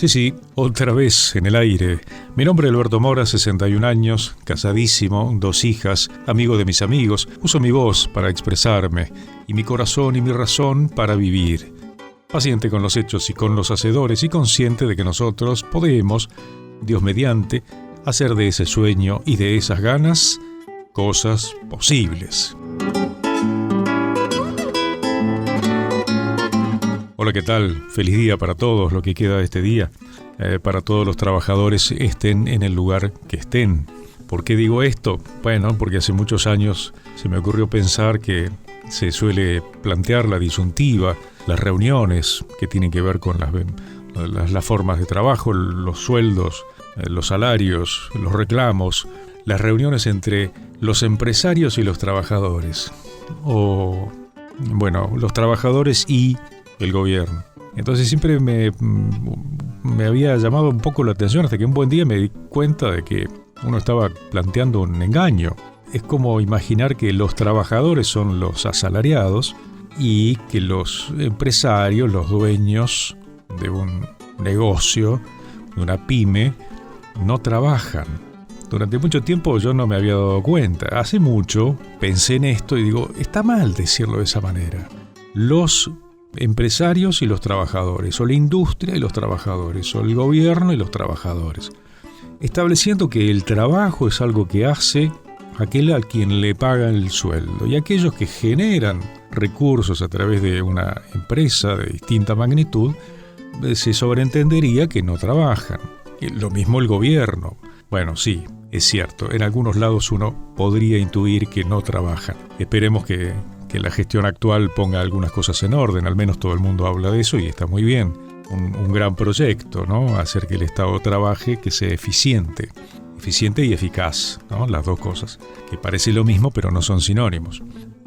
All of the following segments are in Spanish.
Sí, otra vez en el aire. Mi nombre es Alberto Mora, 61 años, casadísimo, 2 hijas, amigo de mis amigos. Uso mi voz para expresarme y mi corazón y mi razón para vivir. Paciente con los hechos y con los hacedores y consciente de que nosotros podemos, Dios mediante, hacer de ese sueño y de esas ganas cosas posibles. Hola, ¿qué tal? Feliz día para todos, lo que queda de este día. Para todos los trabajadores, estén en el lugar que estén. ¿Por qué digo esto? Bueno, porque hace muchos años se me ocurrió pensar que se suele plantear la disyuntiva, las reuniones que tienen que ver con las formas de trabajo, los sueldos, los salarios, los reclamos, las reuniones entre los empresarios y los trabajadores. O, bueno, los trabajadores y el gobierno. Entonces siempre me había llamado un poco la atención hasta que un buen día me di cuenta de que uno estaba planteando un engaño. Es como imaginar que los trabajadores son los asalariados y que los empresarios, los dueños de un negocio, de una pyme, no trabajan. Durante mucho tiempo yo no me había dado cuenta. Hace mucho pensé en esto y digo, está mal decirlo de esa manera. Los empresarios y los trabajadores, o la industria y los trabajadores, o el gobierno y los trabajadores, estableciendo que el trabajo es algo que hace aquel a quien le pagan el sueldo, y aquellos que generan recursos a través de una empresa de distinta magnitud, se sobreentendería que no trabajan. Lo mismo el gobierno. Bueno, sí, es cierto, en algunos lados uno podría intuir que no trabajan. Esperemos que la gestión actual ponga algunas cosas en orden, al menos todo el mundo habla de eso y está muy bien. Un gran proyecto, ¿no? Hacer que el Estado trabaje, que sea eficiente y eficaz, ¿no? Las dos cosas, que parece lo mismo pero no son sinónimos.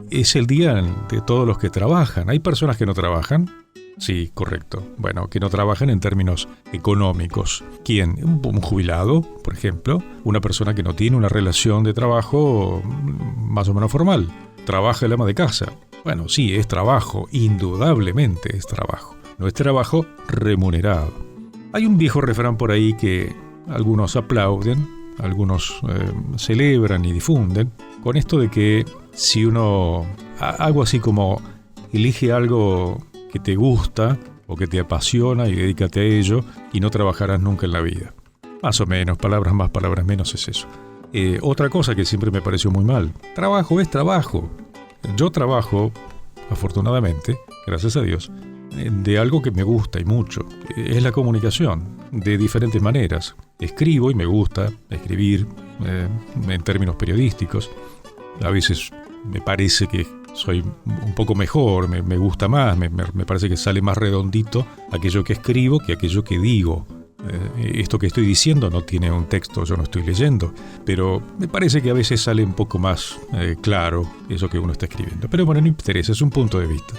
Es el día de todos los que trabajan. ¿Hay personas que no trabajan? Sí, correcto. Bueno, que no trabajan en términos económicos. ¿Quién? Un jubilado, por ejemplo, una persona que no tiene una relación de trabajo más o menos formal. Trabaja el ama de casa. Bueno, sí, es trabajo, indudablemente es trabajo. No es trabajo remunerado. Hay un viejo refrán por ahí que algunos aplauden, algunos celebran y difunden, con esto de que si uno, algo así como elige algo que te gusta o que te apasiona y dedícate a ello y no trabajarás nunca en la vida. Más o menos, palabras más, palabras menos es eso. Otra cosa que siempre me pareció muy mal. Trabajo es trabajo. Yo trabajo, afortunadamente, gracias a Dios, de algo que me gusta y mucho. Es la comunicación, de diferentes maneras. Escribo y me gusta escribir en términos periodísticos. A veces me parece que soy un poco mejor, me gusta más, me parece que sale más redondito aquello que escribo que aquello que digo. Esto que estoy diciendo no tiene un texto, yo no estoy leyendo, pero me parece que a veces sale un poco más claro eso que uno está escribiendo. Pero bueno, no interesa, es un punto de vista.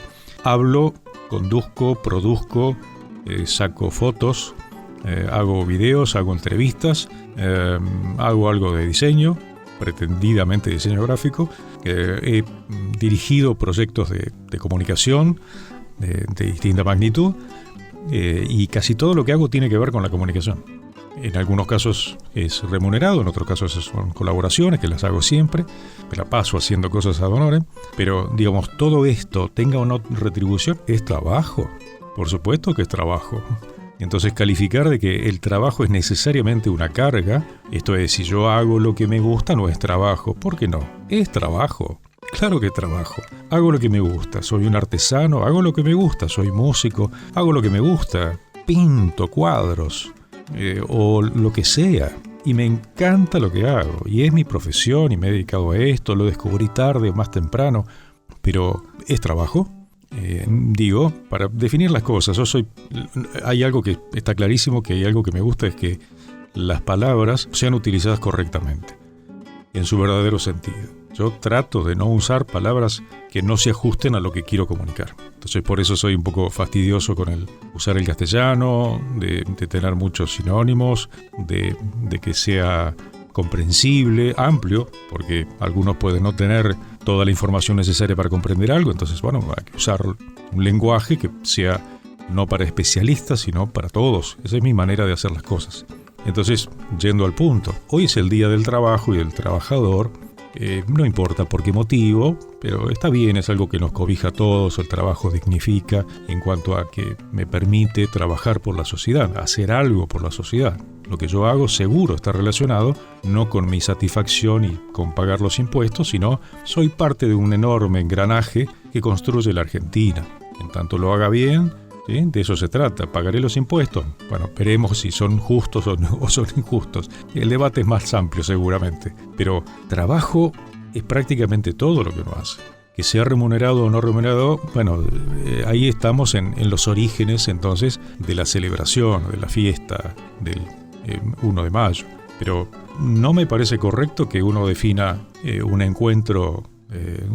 Hablo, conduzco, produzco, saco fotos, hago videos, hago entrevistas, hago algo de diseño, pretendidamente diseño gráfico, he dirigido proyectos de comunicación de distinta magnitud, y casi todo lo que hago tiene que ver con la comunicación. En algunos casos es remunerado, en otros casos son colaboraciones que las hago siempre, me la paso haciendo cosas ad honorem, pero digamos, todo esto tenga o no retribución, es trabajo. Por supuesto que es trabajo. Entonces calificar de que el trabajo es necesariamente una carga, esto es, si yo hago lo que me gusta no es trabajo. ¿Por qué no? Es trabajo. Claro que trabajo. Hago lo que me gusta. Soy un artesano, hago lo que me gusta. Soy músico, hago lo que me gusta. Pinto cuadros, o lo que sea. Y me encanta lo que hago. Y es mi profesión y me he dedicado a esto. Lo descubrí tarde o más temprano. Pero ¿es trabajo? Digo, para definir las cosas, hay algo que está clarísimo, que hay algo que me gusta, es que las palabras sean utilizadas correctamente, en su verdadero sentido. Yo trato de no usar palabras que no se ajusten a lo que quiero comunicar. Entonces por eso soy un poco fastidioso con usar el castellano, de tener muchos sinónimos, de que sea comprensible, amplio, porque algunos pueden no tener toda la información necesaria para comprender algo. Entonces, bueno, hay que usar un lenguaje que sea no para especialistas, sino para todos. Esa es mi manera de hacer las cosas. Entonces, yendo al punto, hoy es el Día del Trabajo y del Trabajador. No importa por qué motivo, pero está bien, es algo que nos cobija a todos. El trabajo dignifica en cuanto a que me permite trabajar por la sociedad, hacer algo por la sociedad. Lo que yo hago seguro está relacionado no con mi satisfacción y con pagar los impuestos, sino soy parte de un enorme engranaje que construye la Argentina. En tanto lo haga bien, ¿sí? De eso se trata. ¿Pagaré los impuestos? Bueno, veremos si son justos o son injustos. El debate es más amplio seguramente. Pero trabajo es prácticamente todo lo que uno hace. Que sea remunerado o no remunerado, bueno, ahí estamos en los orígenes entonces de la celebración, de la fiesta del 1 de mayo. Pero no me parece correcto que uno defina un encuentro,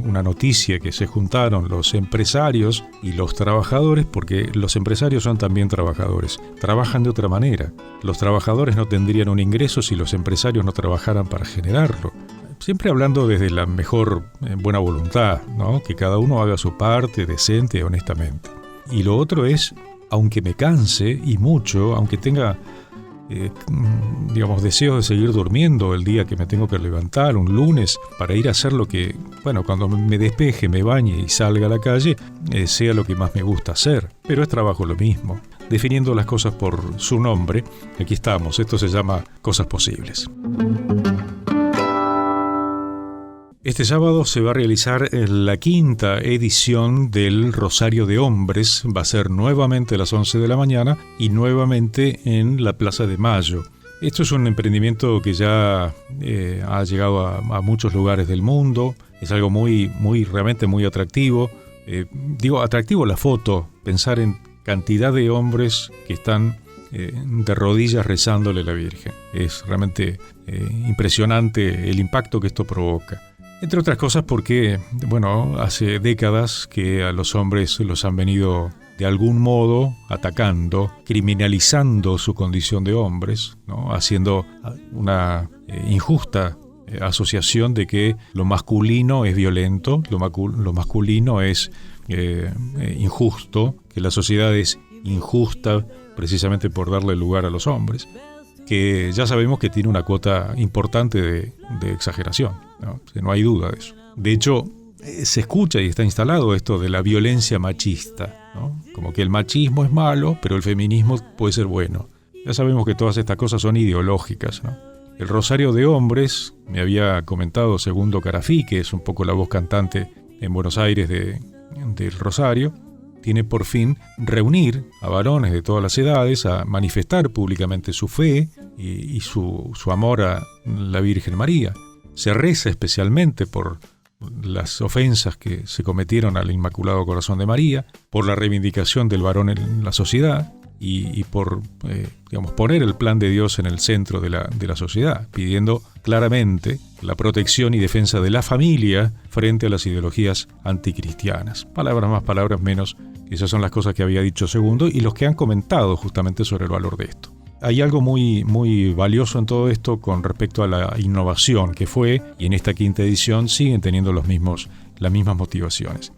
una noticia que se juntaron los empresarios y los trabajadores, porque los empresarios son también trabajadores, trabajan de otra manera. Los trabajadores no tendrían un ingreso si los empresarios no trabajaran para generarlo. Siempre hablando desde la mejor buena voluntad, ¿no? Que cada uno haga su parte decente y honestamente. Y lo otro es, aunque me canse y mucho, aunque tenga deseos de seguir durmiendo el día que me tengo que levantar, un lunes, para ir a hacer lo que, cuando me despeje, me bañe y salga a la calle, sea lo que más me gusta hacer. Pero es trabajo lo mismo. Definiendo las cosas por su nombre, aquí estamos. Esto se llama Cosas Posibles. Este sábado se va a realizar la 5ª edición del Rosario de Hombres. Va a ser nuevamente a las 11 de la mañana y nuevamente en la Plaza de Mayo. Esto es un emprendimiento que ya ha llegado a muchos lugares del mundo. Es algo realmente muy atractivo. Atractivo la foto, pensar en cantidad de hombres que están de rodillas rezándole a la Virgen. Es realmente impresionante el impacto que esto provoca. Entre otras cosas porque, hace décadas que a los hombres los han venido de algún modo atacando, criminalizando su condición de hombres, ¿no? Haciendo una injusta asociación de que lo masculino es violento, lo masculino es injusto, que la sociedad es injusta precisamente por darle lugar a los hombres, que ya sabemos que tiene una cuota importante de exageración, ¿no? No hay duda de eso. De hecho, se escucha y está instalado esto de la violencia machista, ¿no? Como que el machismo es malo, pero el feminismo puede ser bueno. Ya sabemos que todas estas cosas son ideológicas, ¿no? El Rosario de Hombres, me había comentado Segundo Carafí, que es un poco la voz cantante en Buenos Aires del Rosario, tiene por fin reunir a varones de todas las edades a manifestar públicamente su fe y su amor a la Virgen María. Se reza especialmente por las ofensas que se cometieron al Inmaculado Corazón de María, por la reivindicación del varón en la sociedad y por poner el plan de Dios en el centro de la sociedad, pidiendo claramente la protección y defensa de la familia frente a las ideologías anticristianas. Palabras más, palabras menos. Esas son las cosas que había dicho Segundo y los que han comentado justamente sobre el valor de esto. Hay algo muy, muy valioso en todo esto con respecto a la innovación que fue, y en esta 5ª edición siguen teniendo las mismas motivaciones.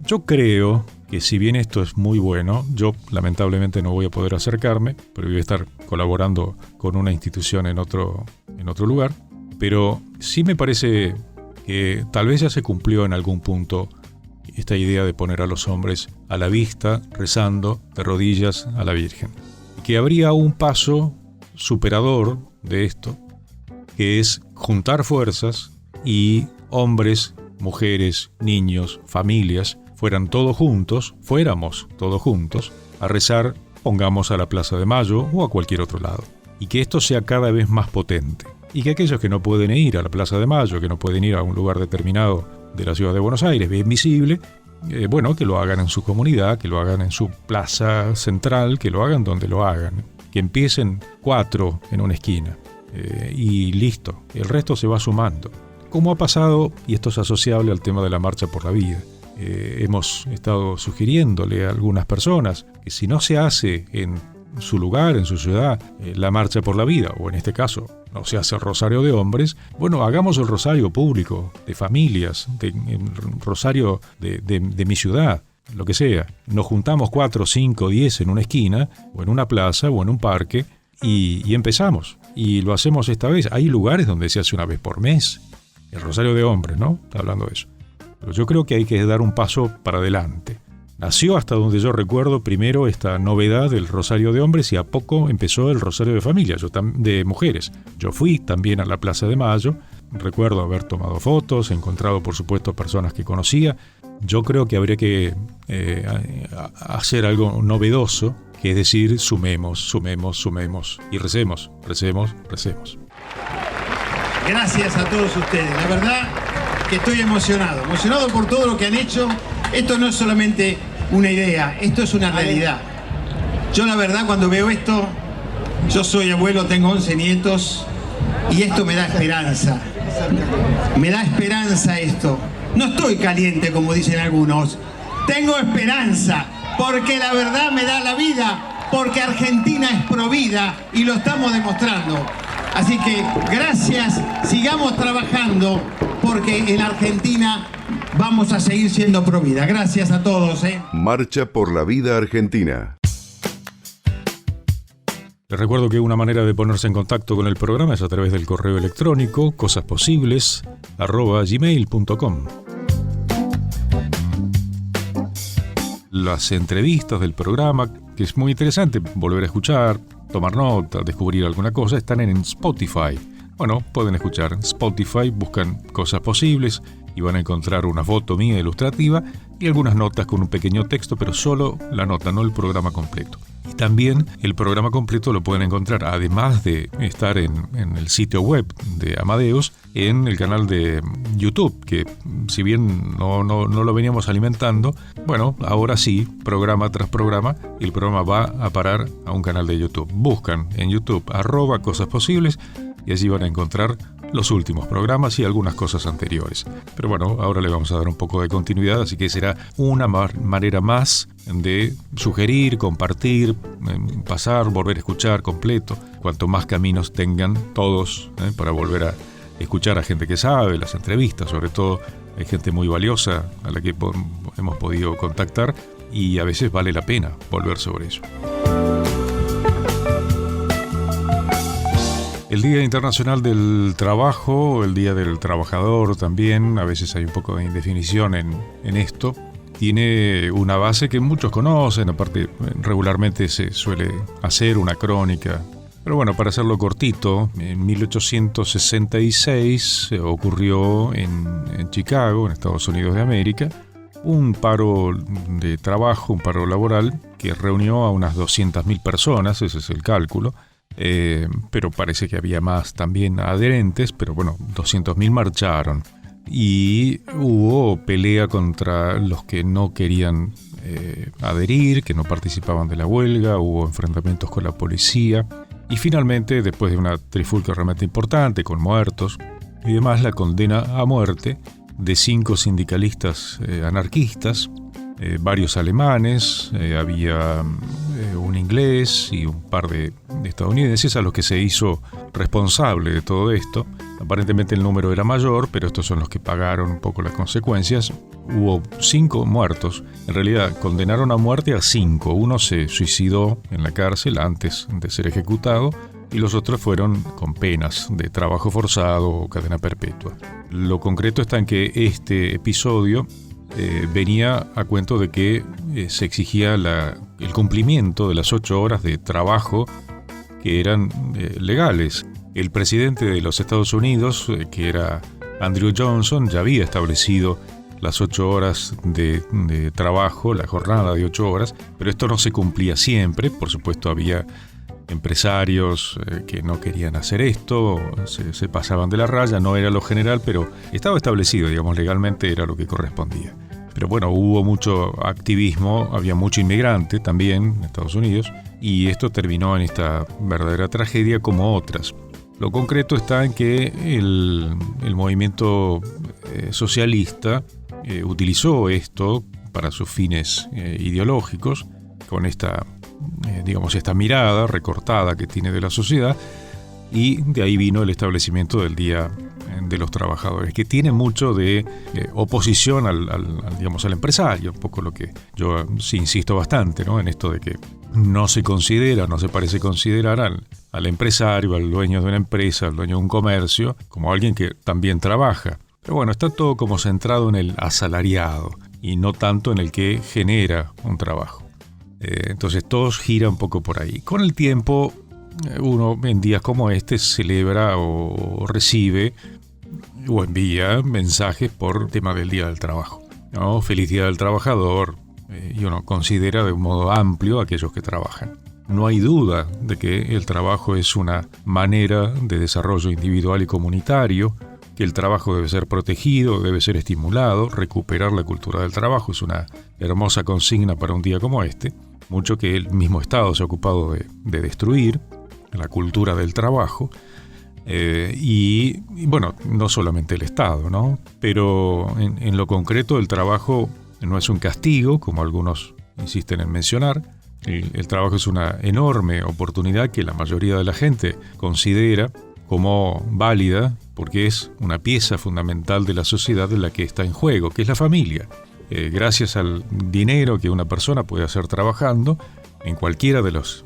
Yo creo que si bien esto es muy bueno, yo lamentablemente no voy a poder acercarme, pero voy a estar colaborando con una institución en otro lugar, pero sí me parece que tal vez ya se cumplió en algún punto esta idea de poner a los hombres a la vista, rezando de rodillas a la Virgen. Y que habría un paso superador de esto, que es juntar fuerzas y hombres, mujeres, niños, familias, fuéramos todos juntos, a rezar, pongamos a la Plaza de Mayo o a cualquier otro lado. Y que esto sea cada vez más potente. Y que aquellos que no pueden ir a la Plaza de Mayo, que no pueden ir a un lugar determinado de la ciudad de Buenos Aires, bien visible, que lo hagan en su comunidad, que lo hagan en su plaza central, que lo hagan donde lo hagan, que empiecen 4 en una esquina y listo, el resto se va sumando. Como ha pasado, y esto es asociable al tema de la Marcha por la Vida, hemos estado sugiriéndole a algunas personas que si no se hace en su lugar, en su ciudad, la Marcha por la Vida, o en este caso no se hace el Rosario de Hombres, hagamos el rosario público, de familias, el rosario de mi ciudad, lo que sea. Nos juntamos 4, 5, 10 en una esquina, o en una plaza, o en un parque, y empezamos. Y lo hacemos esta vez. Hay lugares donde se hace una vez por mes. El Rosario de Hombres, ¿no? Está hablando de eso. Pero yo creo que hay que dar un paso para adelante. Nació, hasta donde yo recuerdo, primero esta novedad del Rosario de Hombres y a poco empezó el Rosario de Familias, de mujeres. Yo fui también a la Plaza de Mayo, recuerdo haber tomado fotos, encontrado por supuesto personas que conocía. Yo creo que habría que hacer algo novedoso, que es decir, sumemos y recemos. Gracias a todos ustedes, la verdad que estoy emocionado por todo lo que han hecho. Esto no es solamente una idea, esto es una realidad. Yo la verdad cuando veo esto, yo soy abuelo, tengo 11 nietos y esto me da esperanza. Me da esperanza esto. No estoy caliente como dicen algunos, tengo esperanza porque la verdad me da la vida, porque Argentina es provida y lo estamos demostrando. Así que gracias, sigamos trabajando porque en Argentina vamos a seguir siendo provida. Gracias a todos. Marcha por la Vida Argentina. Les recuerdo que una manera de ponerse en contacto con el programa es a través del correo electrónico cosasposibles@gmail.com. Las entrevistas del programa, que es muy interesante volver a escuchar, tomar nota, descubrir alguna cosa, están en Spotify. Bueno, pueden escuchar Spotify, buscan Cosas Posibles y van a encontrar una foto mía ilustrativa y algunas notas con un pequeño texto, pero solo la nota, no el programa completo. Y también el programa completo lo pueden encontrar, además de estar en el sitio web de Amadeus, en el canal de YouTube, que si bien no lo veníamos alimentando, bueno, ahora sí, programa tras programa, el programa va a parar a un canal de YouTube. Buscan en YouTube @cosasposibles y allí van a encontrar los últimos programas y algunas cosas anteriores. Pero bueno, ahora le vamos a dar un poco de continuidad, así que será una manera más de sugerir, compartir, pasar, volver a escuchar completo. Cuanto más caminos tengan todos para volver a escuchar a gente que sabe, las entrevistas, sobre todo hay gente muy valiosa a la que hemos podido contactar y a veces vale la pena volver sobre eso. El Día Internacional del Trabajo, el Día del Trabajador también, a veces hay un poco de indefinición en esto. Tiene una base que muchos conocen, aparte regularmente se suele hacer una crónica. Pero bueno, para hacerlo cortito, en 1866 ocurrió en Chicago, en Estados Unidos de América, un paro de trabajo, un paro laboral que reunió a unas 200.000 personas, ese es el cálculo. Pero parece que había más también adherentes, pero bueno, 200.000 marcharon y hubo pelea contra los que no querían adherir, que no participaban de la huelga, hubo enfrentamientos con la policía y finalmente, después de una trifulca realmente importante con muertos y demás, la condena a muerte de 5 sindicalistas anarquistas, varios alemanes, había un inglés y un par de estadounidenses a los que se hizo responsable de todo esto. Aparentemente el número era mayor, pero estos son los que pagaron un poco las consecuencias. Hubo 5 muertos. En realidad condenaron a muerte a 5. Uno se suicidó en la cárcel antes de ser ejecutado y los otros fueron con penas de trabajo forzado o cadena perpetua. Lo concreto está en que este episodio venía a cuento de que se exigía el cumplimiento de las 8 horas de trabajo que eran legales. El presidente de los Estados Unidos, que era Andrew Johnson, ya había establecido las 8 horas de trabajo, la jornada de 8 horas, pero esto no se cumplía siempre. Por supuesto había empresarios que no querían hacer esto, se pasaban de la raya, no era lo general, pero estaba establecido, digamos, legalmente era lo que correspondía. Pero bueno, hubo mucho activismo, había mucho inmigrante también en Estados Unidos, y esto terminó en esta verdadera tragedia como otras. Lo concreto está en que el movimiento socialista utilizó esto para sus fines ideológicos, con esta mirada recortada que tiene de la sociedad, y de ahí vino el establecimiento del Día de los trabajadores, que tiene mucho de oposición al empresario, un poco lo que yo sí insisto bastante, ¿no? En esto de que no se parece considerar al empresario, al dueño de una empresa, al dueño de un comercio, como alguien que también trabaja. Pero bueno, está todo como centrado en el asalariado y no tanto en el que genera un trabajo. Entonces todo gira un poco por ahí. Con el tiempo, uno en días como este celebra o recibe o envía mensajes por tema del Día del Trabajo, ¿no? Feliz Día del Trabajador, y uno considera de un modo amplio a aquellos que trabajan. No hay duda de que el trabajo es una manera de desarrollo individual y comunitario, que el trabajo debe ser protegido, debe ser estimulado, recuperar la cultura del trabajo es una hermosa consigna para un día como este, mucho que el mismo Estado se ha ocupado de destruir, la cultura del trabajo, y bueno, no solamente el Estado, ¿no? Pero en lo concreto el trabajo no es un castigo, como algunos insisten en mencionar. El trabajo es una enorme oportunidad que la mayoría de la gente considera como válida porque es una pieza fundamental de la sociedad en la que está en juego, que es la familia. Gracias al dinero que una persona puede hacer trabajando en cualquiera de los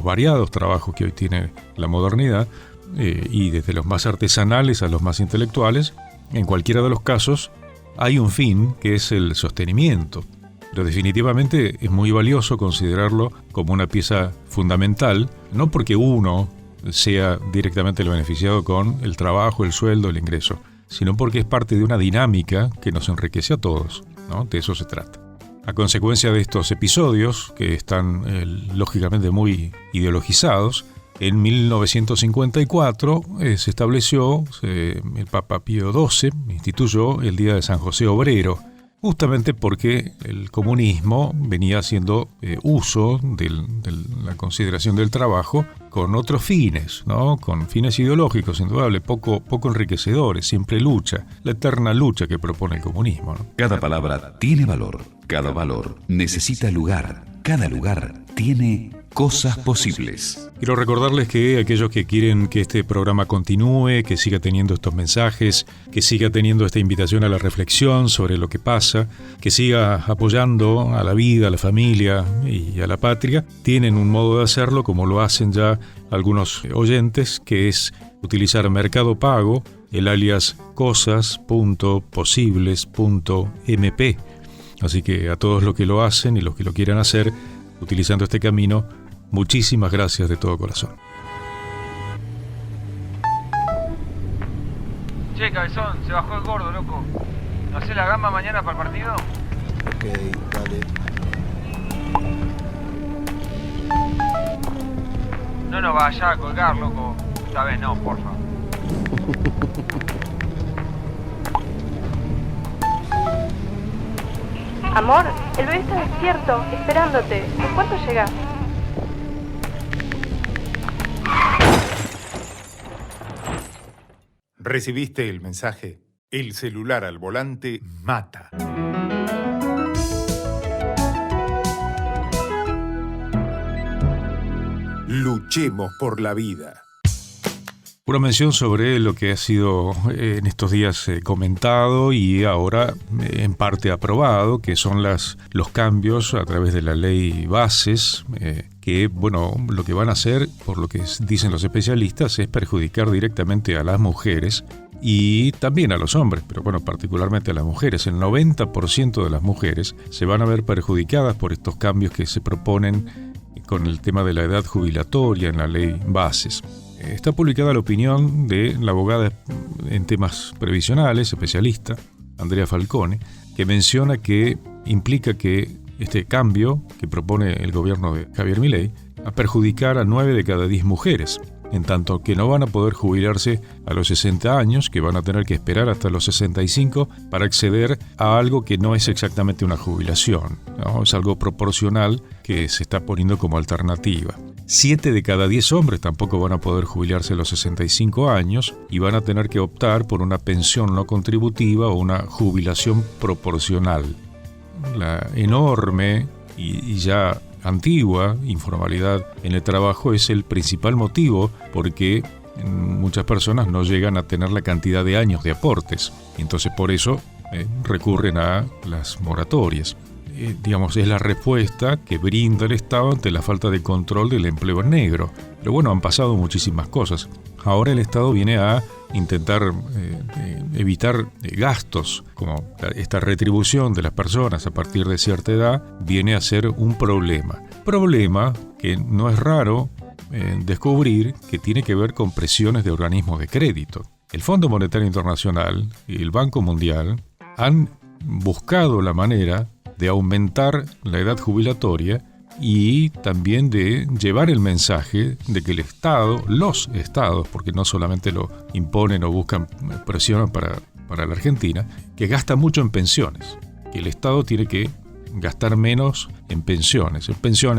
variados trabajos que hoy tiene la modernidad, y desde los más artesanales a los más intelectuales, en cualquiera de los casos hay un fin que es el sostenimiento. Pero definitivamente es muy valioso considerarlo como una pieza fundamental, no porque uno sea directamente el beneficiado con el trabajo, el sueldo, el ingreso, sino porque es parte de una dinámica que nos enriquece a todos, ¿no? De eso se trata. A consecuencia de estos episodios, que están lógicamente muy ideologizados, en 1954 se estableció, el Papa Pío XII instituyó el Día de San José Obrero, justamente porque el comunismo venía haciendo uso de la consideración del trabajo con otros fines, ¿no? Con fines ideológicos, indudable, poco enriquecedores, siempre lucha, la eterna lucha que propone el comunismo, ¿no? Cada palabra tiene valor, cada valor necesita lugar, cada lugar tiene cosas posibles. Quiero recordarles que aquellos que quieren que este programa continúe, que siga teniendo estos mensajes, que siga teniendo esta invitación a la reflexión sobre lo que pasa, que siga apoyando a la vida, a la familia y a la patria, tienen un modo de hacerlo como lo hacen ya algunos oyentes, que es utilizar Mercado Pago, el alias cosas.posibles.mp. Así que a todos los que lo hacen y los que lo quieran hacer utilizando este camino, muchísimas gracias de todo corazón. Che, cabezón, se bajó el gordo, loco. ¿No hacés la gamba mañana para el partido? Ok, dale. No nos vayas a colgar, loco. Esta vez no, porfa. Amor, el bebé está despierto, esperándote. ¿En cuánto llegás? ¿Recibiste el mensaje? El celular al volante mata. Luchemos por la vida. Una mención sobre lo que ha sido en estos días comentado y ahora en parte aprobado, que son los cambios a través de la ley Bases, que bueno, lo que van a hacer, por lo que dicen los especialistas, es perjudicar directamente a las mujeres y también a los hombres, pero bueno, particularmente a las mujeres. El 90% de las mujeres se van a ver perjudicadas por estos cambios que se proponen con el tema de la edad jubilatoria en la ley Bases. Está publicada la opinión de la abogada en temas previsionales, especialista, Andrea Falcone, que menciona que implica que este cambio que propone el gobierno de Javier Milei va a perjudicar a 9 de cada 10 mujeres, en tanto que no van a poder jubilarse a los 60 años, que van a tener que esperar hasta los 65 para acceder a algo que no es exactamente una jubilación, ¿no? Es algo proporcional que se está poniendo como alternativa. 7 de cada 10 hombres tampoco van a poder jubilarse a los 65 años y van a tener que optar por una pensión no contributiva o una jubilación proporcional. La enorme y ya antigua informalidad en el trabajo es el principal motivo porque muchas personas no llegan a tener la cantidad de años de aportes. Entonces por eso recurren a las moratorias. Digamos, es la respuesta que brinda el Estado ante la falta de control del empleo en negro. Pero bueno, han pasado muchísimas cosas. Ahora el Estado viene a intentar evitar gastos, como esta retribución de las personas a partir de cierta edad viene a ser un problema. Problema que no es raro descubrir que tiene que ver con presiones de organismos de crédito. El Fondo Monetario Internacional y el Banco Mundial han buscado la manera de aumentar la edad jubilatoria y también de llevar el mensaje de que el Estado, los Estados, porque no solamente lo imponen o buscan presión para la Argentina, que gasta mucho en pensiones, que el Estado tiene que gastar menos en pensiones,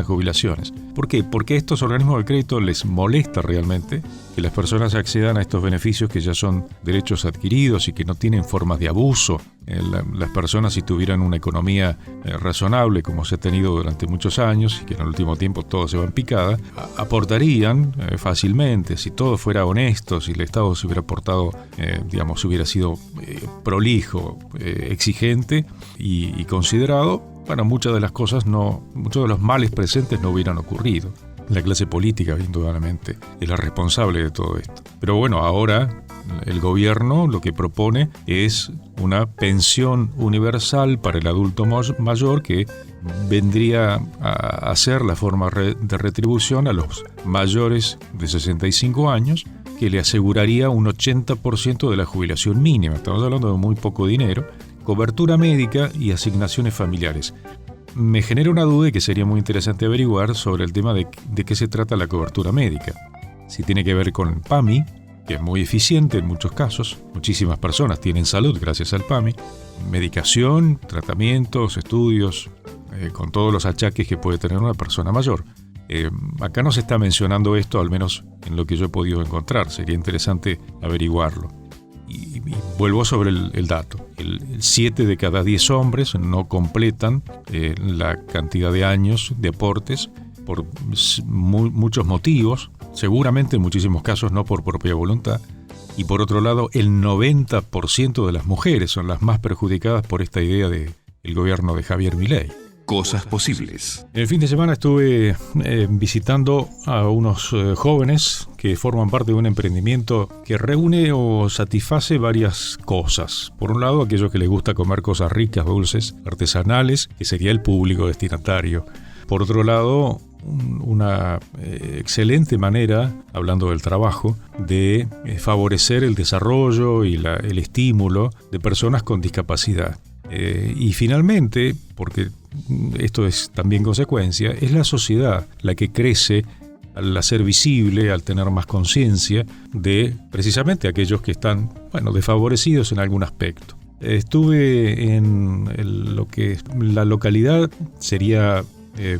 jubilaciones. ¿Por qué? Porque a estos organismos de crédito les molesta realmente que las personas accedan a estos beneficios que ya son derechos adquiridos y que no tienen formas de abuso. Las personas, si tuvieran una economía razonable, como se ha tenido durante muchos años, y que en el último tiempo todo se va en picada, aportarían fácilmente. Si todo fuera honesto, si el Estado se hubiera portado, hubiera sido prolijo, exigente y considerado, bueno, muchas de las cosas muchos de los males presentes no hubieran ocurrido. La clase política, indudablemente, es la responsable de todo esto. Pero bueno, ahora el gobierno lo que propone es una pensión universal para el adulto mayor que vendría a ser la forma de retribución a los mayores de 65 años, que le aseguraría un 80% de la jubilación mínima. Estamos hablando de muy poco dinero, cobertura médica y asignaciones familiares. Me genera una duda y que sería muy interesante averiguar sobre el tema de qué se trata la cobertura médica. Si tiene que ver con el PAMI, que es muy eficiente en muchos casos, muchísimas personas tienen salud gracias al PAMI, medicación, tratamientos, estudios, con todos los achaques que puede tener una persona mayor. Acá no se está mencionando esto, al menos en lo que yo he podido encontrar. Sería interesante averiguarlo. Y vuelvo sobre el dato. 7 de cada 10 hombres no completan la cantidad de años de aportes por muchos motivos, seguramente en muchísimos casos no por propia voluntad. Y por otro lado, el 90% de las mujeres son las más perjudicadas por esta idea del gobierno de Javier Milei. Cosas posibles. En el fin de semana estuve visitando a unos jóvenes que forman parte de un emprendimiento que reúne o satisface varias cosas. Por un lado, aquellos que les gusta comer cosas ricas, dulces, artesanales, que sería el público destinatario. Por otro lado, una excelente manera, hablando del trabajo, de favorecer el desarrollo y el estímulo de personas con discapacidad. Y finalmente, porque esto es también consecuencia, es la sociedad la que crece al hacer visible, al tener más conciencia de precisamente aquellos que están, desfavorecidos en algún aspecto. Estuve en lo que la localidad sería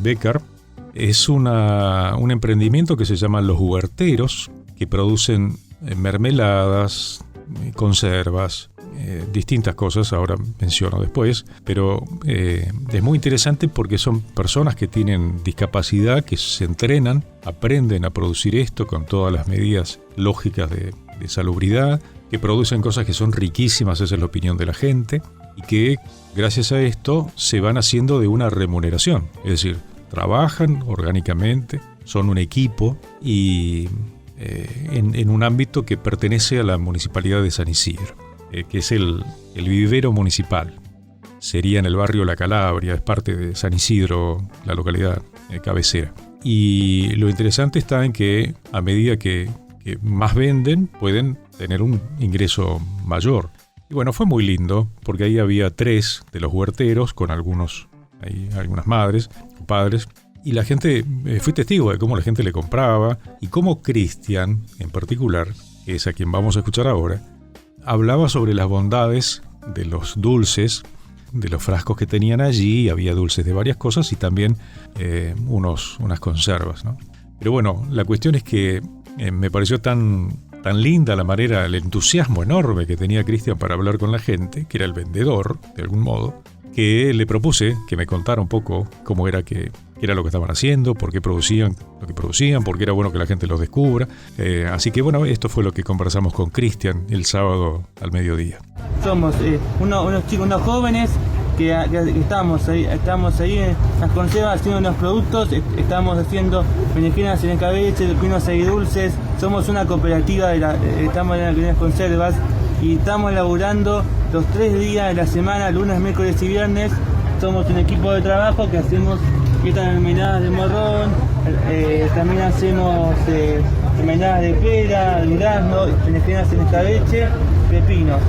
Bécar. Es un emprendimiento que se llama Los Huerteros, que producen mermeladas, conservas, distintas cosas, ahora menciono después, pero es muy interesante porque son personas que tienen discapacidad, que se entrenan, aprenden a producir esto con todas las medidas lógicas de salubridad, que producen cosas que son riquísimas, esa es la opinión de la gente, y que gracias a esto se van haciendo de una remuneración, es decir, trabajan orgánicamente, son un equipo y en un ámbito que pertenece a la Municipalidad de San Isidro, que es el vivero municipal. Sería en el barrio La Calabria, es parte de San Isidro, la localidad cabecera. Y lo interesante está en que a medida que más venden, pueden tener un ingreso mayor. Y bueno, fue muy lindo, porque ahí había 3 de los huerteros con algunas madres o padres, y la gente, fui testigo de cómo la gente le compraba y cómo Cristian, en particular, que es a quien vamos a escuchar ahora, hablaba sobre las bondades de los dulces, de los frascos que tenían allí. Había dulces de varias cosas y también unas conservas, ¿no? Pero bueno, la cuestión es que me pareció tan linda la manera, el entusiasmo enorme que tenía Cristian para hablar con la gente, que era el vendedor, de algún modo, que le propuse que me contara un poco cómo era que qué era lo que estaban haciendo, por qué producían lo que producían, por qué era bueno que la gente los descubra. Así que bueno, esto fue lo que conversamos con Cristian el sábado al mediodía. Somos unos chicos, unos jóvenes que estamos ahí en las conservas haciendo unos productos, estamos haciendo berenjenas en escabeche, pinos agridulces, somos una cooperativa, estamos en las conservas y estamos laburando los 3 días de la semana, lunes, miércoles y viernes. Somos un equipo de trabajo que hacemos estas mermeladas de morrón, también hacemos mermeladas de pera, durazno, berenjenas en escabeche, pepinos.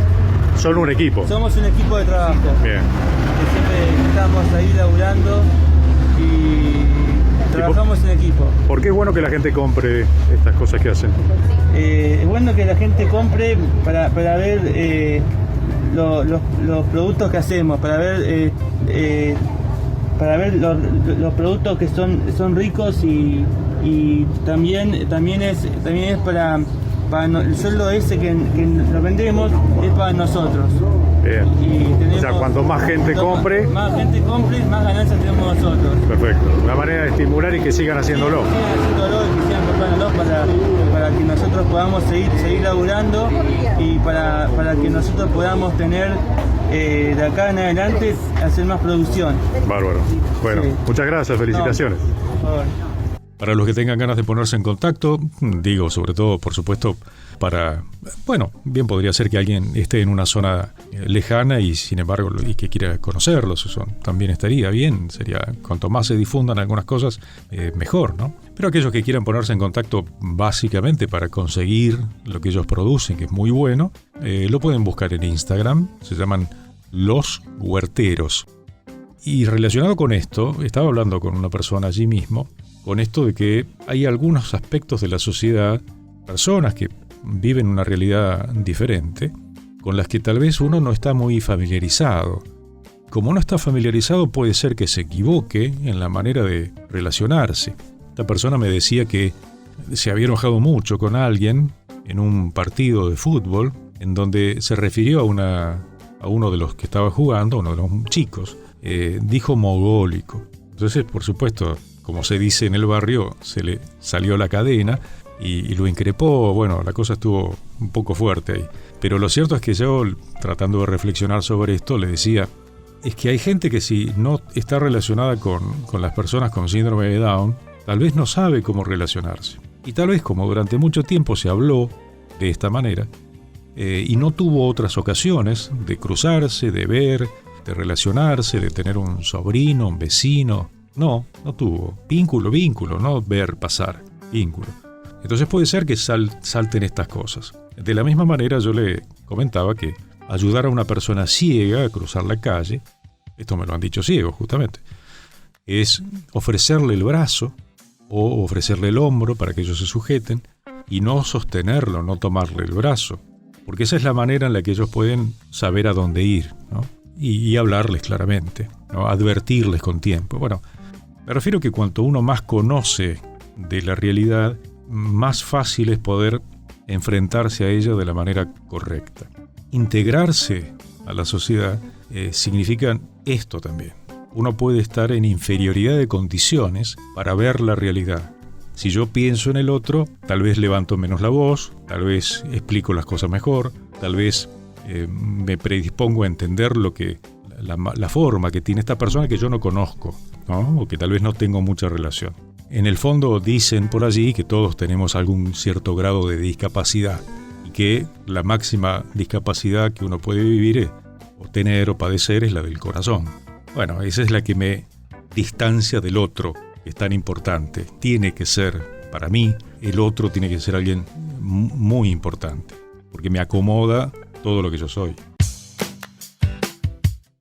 Son un equipo. Somos un equipo de trabajo. Bien. Que siempre estamos ahí laburando y trabajamos en equipo. ¿Por qué es bueno que la gente compre estas cosas que hacen? Es bueno que la gente compre para ver los productos que hacemos, para ver los productos que son ricos y también es para el sueldo ese que lo vendemos es para nosotros. Bien. Y o sea, cuanto más gente compre, más ganancias tenemos nosotros. Perfecto. Una manera de estimular y que sigan haciéndolo. Sí, sigan haciéndolo y que sigan comprándolo para que nosotros podamos seguir laburando y para que nosotros podamos tener de acá en adelante hacer más producción. Bárbaro. Bueno, sí. Muchas gracias, felicitaciones. No, por favor. Para los que tengan ganas de ponerse en contacto, digo, sobre todo, por supuesto, bien podría ser que alguien esté en una zona lejana y sin embargo y que quiera conocerlos, eso también estaría bien, sería cuanto más se difundan algunas cosas, mejor, ¿no? Pero aquellos que quieran ponerse en contacto básicamente para conseguir lo que ellos producen, que es muy bueno, lo pueden buscar en Instagram, se llaman Los Huerteros. Y relacionado con esto, estaba hablando con una persona allí mismo, con esto de que hay algunos aspectos de la sociedad, personas que viven una realidad diferente, con las que tal vez uno no está muy familiarizado. Como no está familiarizado, puede ser que se equivoque en la manera de relacionarse. Esta persona me decía que se había enojado mucho con alguien en un partido de fútbol, en donde se refirió a uno de los que estaba jugando, uno de los chicos, dijo mogólico. Entonces, por supuesto, como se dice en el barrio, se le salió la cadena y lo increpó. Bueno, la cosa estuvo un poco fuerte ahí. Pero lo cierto es que yo, tratando de reflexionar sobre esto, le decía, es que hay gente que si no está relacionada con las personas con síndrome de Down, tal vez no sabe cómo relacionarse. Y tal vez como durante mucho tiempo se habló de esta manera, y no tuvo otras ocasiones de cruzarse, de ver, de relacionarse, de tener un sobrino, un vecino. No tuvo. Vínculo, no ver pasar. Vínculo. Entonces puede ser que salten estas cosas. De la misma manera yo le comentaba que ayudar a una persona ciega a cruzar la calle, esto me lo han dicho ciegos justamente, es ofrecerle el brazo o ofrecerle el hombro para que ellos se sujeten y no sostenerlo, no tomarle el brazo. Porque esa es la manera en la que ellos pueden saber a dónde ir, ¿no? Y hablarles claramente, ¿no? Advertirles con tiempo. Bueno, me refiero que cuanto uno más conoce de la realidad, más fácil es poder enfrentarse a ella de la manera correcta. Integrarse a la sociedad significa esto también. Uno puede estar en inferioridad de condiciones para ver la realidad. Si yo pienso en el otro, tal vez levanto menos la voz, tal vez explico las cosas mejor, tal vez me predispongo a entender la forma que tiene esta persona que yo no conozco, ¿no? O que tal vez no tengo mucha relación. En el fondo dicen por allí que todos tenemos algún cierto grado de discapacidad y que la máxima discapacidad que uno puede vivir o tener o padecer es la del corazón. Bueno, esa es la que me distancia del otro, que es tan importante. Tiene que ser, para mí, el otro tiene que ser alguien muy importante, porque me acomoda todo lo que yo soy.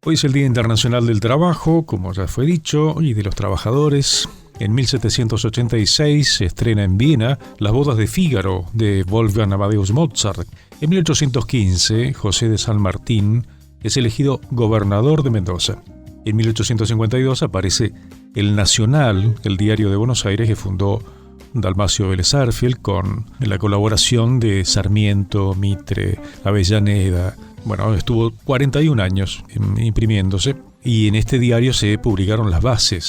Hoy es el Día Internacional del Trabajo, como ya fue dicho, y de los trabajadores. En 1786 se estrena en Viena Las bodas de Fígaro de Wolfgang Amadeus Mozart. En 1815, José de San Martín es elegido gobernador de Mendoza. En 1852 aparece El Nacional, el diario de Buenos Aires que fundó Dalmacio Vélez Sarsfield con la colaboración de Sarmiento, Mitre, Avellaneda. Bueno, estuvo 41 años imprimiéndose y en este diario se publicaron las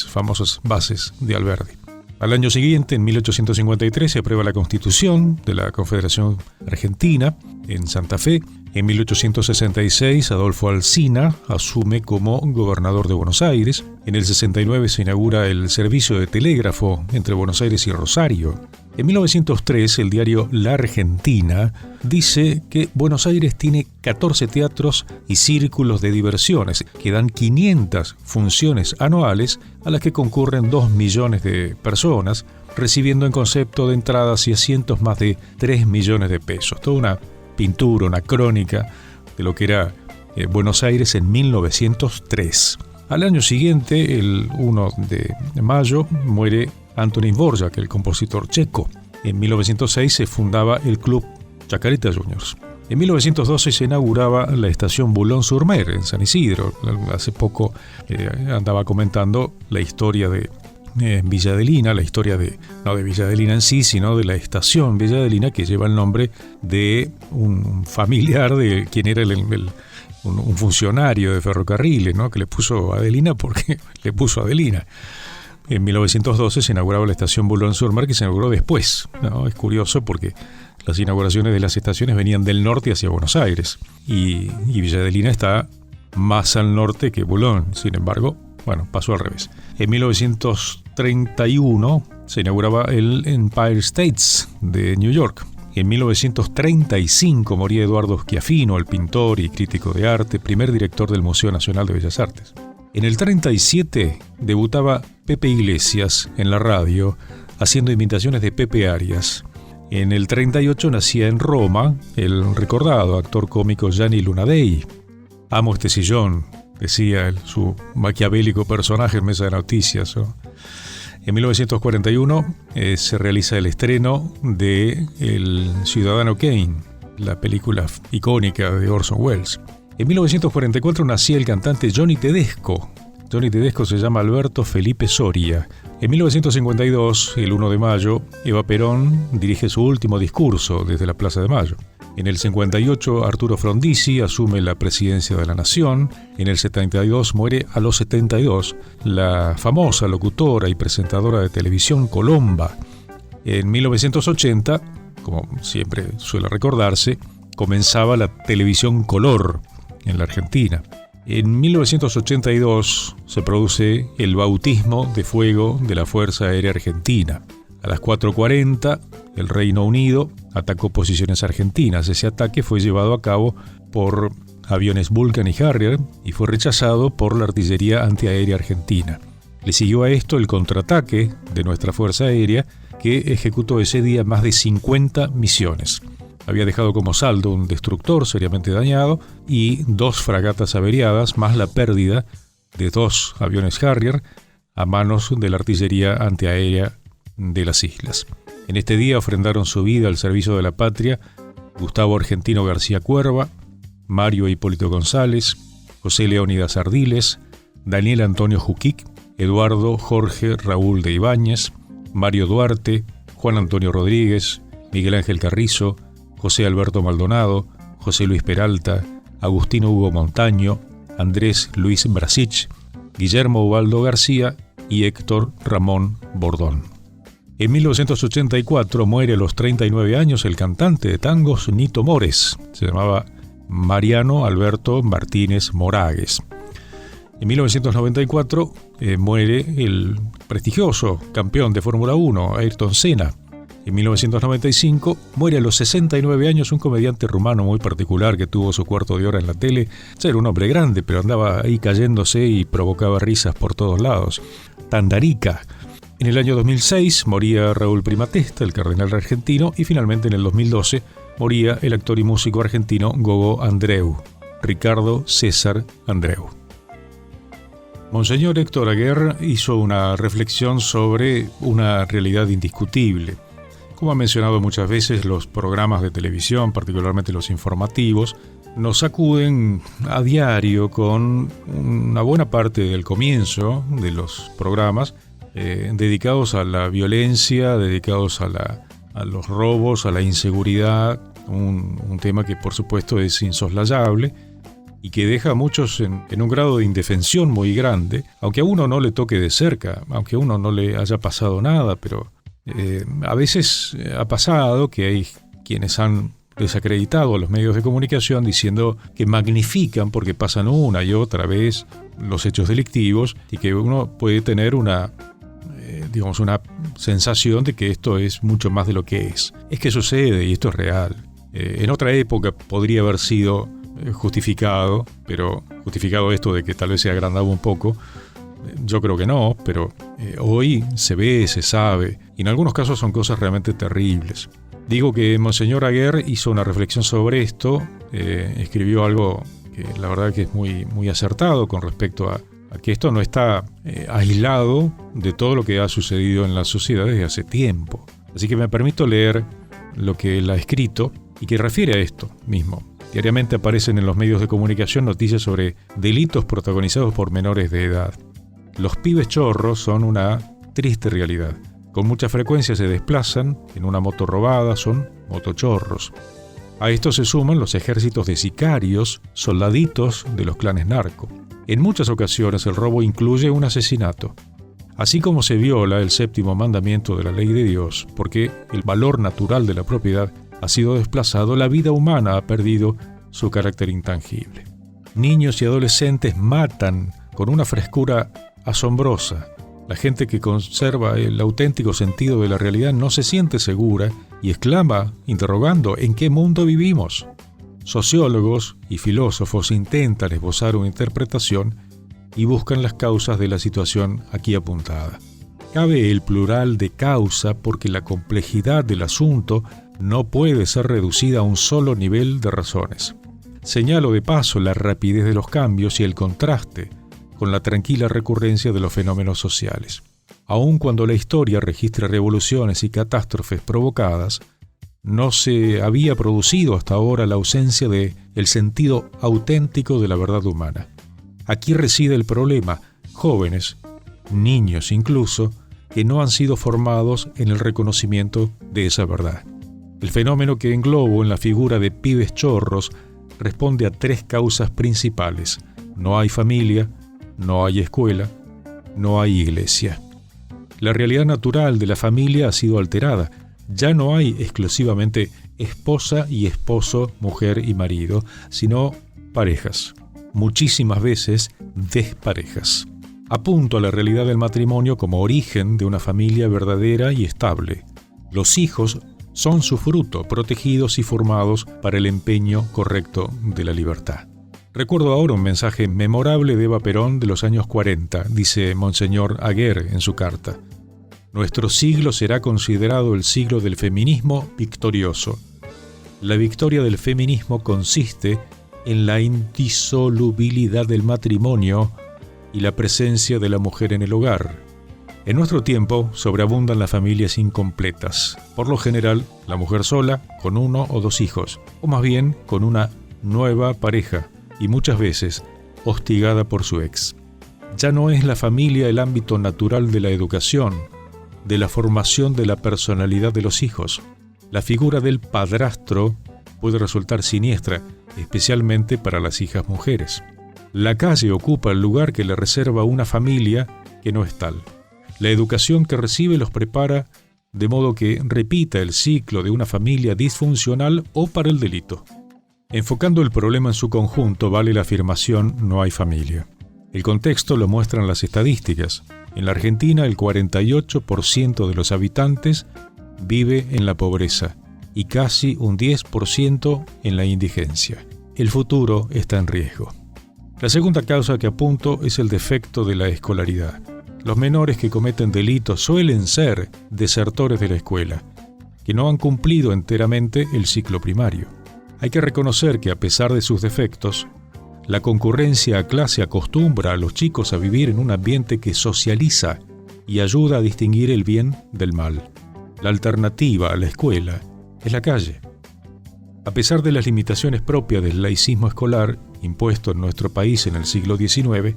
famosas bases de Alberdi. Al año siguiente, en 1853, se aprueba la Constitución de la Confederación Argentina en Santa Fe. En 1866, Adolfo Alsina asume como gobernador de Buenos Aires. En el 69 se inaugura el servicio de telégrafo entre Buenos Aires y Rosario. En 1903, el diario La Argentina dice que Buenos Aires tiene 14 teatros y círculos de diversiones que dan 500 funciones anuales a las que concurren 2 millones de personas, recibiendo en concepto de entradas y asientos más de 3 millones de pesos. Toda una pintura, una crónica de lo que era Buenos Aires en 1903. Al año siguiente, el 1 de mayo, muere Antonín Dvořák, el compositor checo. En 1906 se fundaba el Club Chacarita Juniors. En 1912 se inauguraba la estación Boulogne-sur-Mer en San Isidro. Hace poco andaba comentando la historia de Villa Adelina, la historia no de Villa Adelina en sí, sino de la estación Villa Adelina, que lleva el nombre de un familiar de quien era un funcionario de ferrocarriles, ¿no? Que le puso Adelina porque le puso Adelina. En 1912 se inauguraba la estación Boulogne-sur-Mer, que se inauguró después, ¿no? Es curioso porque las inauguraciones de las estaciones venían del norte hacia Buenos Aires y Villa Adelina está más al norte que Boulogne. Sin embargo, pasó al revés. En 1931 se inauguraba el Empire State de New York. En 1935 moría Eduardo Schiaffino, el pintor y crítico de arte, primer director del Museo Nacional de Bellas Artes. En el 37 debutaba Pepe Iglesias en la radio, haciendo imitaciones de Pepe Arias. En el 38 nacía en Roma el recordado actor cómico Gianni Lunadei. Amo este sillón, decía su maquiavélico personaje en Mesa de Noticias, ¿no? En 1941 se realiza el estreno de El Ciudadano Kane, la película icónica de Orson Welles. En 1944 nacía el cantante Johnny Tedesco. Johnny Tedesco se llama Alberto Felipe Soria. En 1952, el 1 de mayo, Eva Perón dirige su último discurso desde la Plaza de Mayo. En el 58, Arturo Frondizi asume la presidencia de la Nación. En el 72 muere a los 72 la famosa locutora y presentadora de televisión Colomba. En 1980, como siempre suele recordarse, comenzaba la televisión color en la Argentina. En 1982 se produce el bautismo de fuego de la Fuerza Aérea Argentina. A las 4:40, el Reino Unido atacó posiciones argentinas. Ese ataque fue llevado a cabo por aviones Vulcan y Harrier y fue rechazado por la artillería antiaérea argentina. Le siguió a esto el contraataque de nuestra Fuerza Aérea, que ejecutó ese día más de 50 misiones. Había dejado como saldo un destructor seriamente dañado y 2 fragatas averiadas, más la pérdida de 2 aviones Harrier a manos de la artillería antiaérea de las islas. En este día ofrendaron su vida al servicio de la patria Gustavo Argentino García Cuerva, Mario Hipólito González, José Leónidas Ardiles, Daniel Antonio Juquic, Eduardo Jorge Raúl de Ibáñez, Mario Duarte, Juan Antonio Rodríguez, Miguel Ángel Carrizo, José Alberto Maldonado, José Luis Peralta, Agustino Hugo Montaño, Andrés Luis Brasich, Guillermo Ubaldo García y Héctor Ramón Bordón. En 1984 muere a los 39 años el cantante de tangos Nito Mores. Se llamaba Mariano Alberto Martínez Moragues. En 1994 muere el prestigioso campeón de Fórmula 1, Ayrton Senna. En 1995 muere a los 69 años un comediante rumano muy particular que tuvo su cuarto de hora en la tele. Era un hombre grande, pero andaba ahí cayéndose y provocaba risas por todos lados. Tandarica. En el año 2006 moría Raúl Primatesta, el cardenal argentino, y finalmente en el 2012 moría el actor y músico argentino Gogo Andreu, Ricardo César Andreu. Monseñor Héctor Aguer hizo una reflexión sobre una realidad indiscutible. Como ha mencionado muchas veces, los programas de televisión, particularmente los informativos, nos sacuden a diario con una buena parte del comienzo de los programas dedicados a la violencia, dedicados a los robos, a la inseguridad, un tema que por supuesto es insoslayable y que deja a muchos en un grado de indefensión muy grande, aunque a uno no le toque de cerca, aunque a uno no le haya pasado nada, pero a veces ha pasado que hay quienes han desacreditado a los medios de comunicación diciendo que magnifican porque pasan una y otra vez los hechos delictivos y que uno puede tener una sensación de que esto es mucho más de lo que es. Es que sucede y esto es real. En otra época podría haber sido justificado, pero justificado esto de que tal vez se agrandaba un poco, yo creo que no, pero hoy se ve, se sabe, y en algunos casos son cosas realmente terribles. Digo que Monseñor Aguer hizo una reflexión sobre esto, escribió algo que la verdad que es muy, muy acertado con respecto a que esto no está aislado de todo lo que ha sucedido en la sociedad desde hace tiempo. Así que me permito leer lo que él ha escrito y que refiere a esto mismo. Diariamente aparecen en los medios de comunicación noticias sobre delitos protagonizados por menores de edad. Los pibes chorros son una triste realidad. Con mucha frecuencia se desplazan en una moto robada, son motochorros. A esto se suman los ejércitos de sicarios, soldaditos de los clanes narco. En muchas ocasiones el robo incluye un asesinato. Así como se viola el séptimo mandamiento de la ley de Dios, porque el valor natural de la propiedad ha sido desplazado, la vida humana ha perdido su carácter intangible. Niños y adolescentes matan con una frescura asombrosa. La gente que conserva el auténtico sentido de la realidad no se siente segura y exclama, interrogando, ¿en qué mundo vivimos? Sociólogos y filósofos intentan esbozar una interpretación y buscan las causas de la situación aquí apuntada. Cabe el plural de causa porque la complejidad del asunto no puede ser reducida a un solo nivel de razones. Señalo de paso la rapidez de los cambios y el contraste con la tranquila recurrencia de los fenómenos sociales. Aun cuando la historia registra revoluciones y catástrofes provocadas, no se había producido hasta ahora la ausencia de el sentido auténtico de la verdad humana. Aquí reside el problema: jóvenes, niños incluso, que no han sido formados en el reconocimiento de esa verdad. El fenómeno que englobo en la figura de pibes chorros responde a tres causas principales: no hay familia, no hay escuela, no hay iglesia. La realidad natural de la familia ha sido alterada. Ya no hay exclusivamente esposa y esposo, mujer y marido, sino parejas, muchísimas veces desparejas. Apunto a la realidad del matrimonio como origen de una familia verdadera y estable. Los hijos son su fruto, protegidos y formados para el empeño correcto de la libertad. Recuerdo ahora un mensaje memorable de Eva Perón de los años 40, dice Monseñor Aguer en su carta. Nuestro siglo será considerado el siglo del feminismo victorioso. La victoria del feminismo consiste en la indisolubilidad del matrimonio y la presencia de la mujer en el hogar. En nuestro tiempo sobreabundan las familias incompletas, por lo general la mujer sola, con uno o dos hijos, o más bien con una nueva pareja, y muchas veces hostigada por su ex. Ya no es la familia el ámbito natural de la educación, de la formación de la personalidad de los hijos. La figura del padrastro puede resultar siniestra, especialmente para las hijas mujeres. La calle ocupa el lugar que le reserva una familia que no es tal. La educación que recibe los prepara de modo que repita el ciclo de una familia disfuncional o para el delito. Enfocando el problema en su conjunto, vale la afirmación no hay familia. El contexto lo muestran las estadísticas. En la Argentina, el 48% de los habitantes vive en la pobreza y casi un 10% en la indigencia. El futuro está en riesgo. La segunda causa que apunto es el defecto de la escolaridad. Los menores que cometen delitos suelen ser desertores de la escuela, que no han cumplido enteramente el ciclo primario. Hay que reconocer que a pesar de sus defectos, la concurrencia a clase acostumbra a los chicos a vivir en un ambiente que socializa y ayuda a distinguir el bien del mal. La alternativa a la escuela es la calle. A pesar de las limitaciones propias del laicismo escolar, impuesto en nuestro país en el siglo XIX,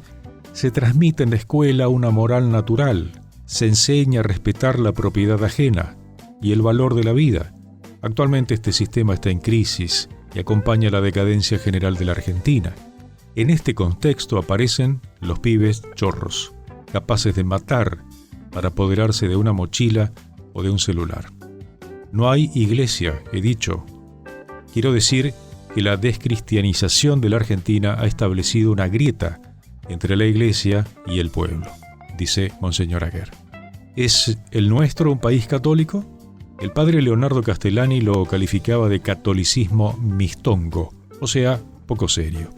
se transmite en la escuela una moral natural, se enseña a respetar la propiedad ajena y el valor de la vida. Actualmente este sistema está en crisis y acompaña la decadencia general de la Argentina. En este contexto aparecen los pibes chorros, capaces de matar para apoderarse de una mochila o de un celular. No hay iglesia, he dicho. Quiero decir que la descristianización de la Argentina ha establecido una grieta entre la iglesia y el pueblo, dice Monseñor Aguer. ¿Es el nuestro un país católico? El padre Leonardo Castellani lo calificaba de catolicismo mistongo, o sea, poco serio.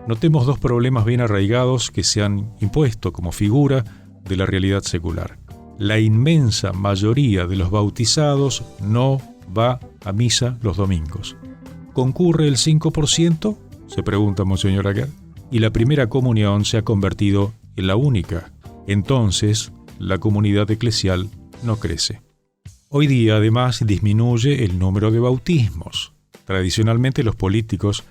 Notemos dos problemas bien arraigados que se han impuesto como figura de la realidad secular. La inmensa mayoría de los bautizados no va a misa los domingos. ¿Concurre el 5%? Se pregunta Monseñor Aguer. Y la primera comunión se ha convertido en la única. Entonces, la comunidad eclesial no crece. Hoy día, además, disminuye el número de bautismos. Tradicionalmente, los políticos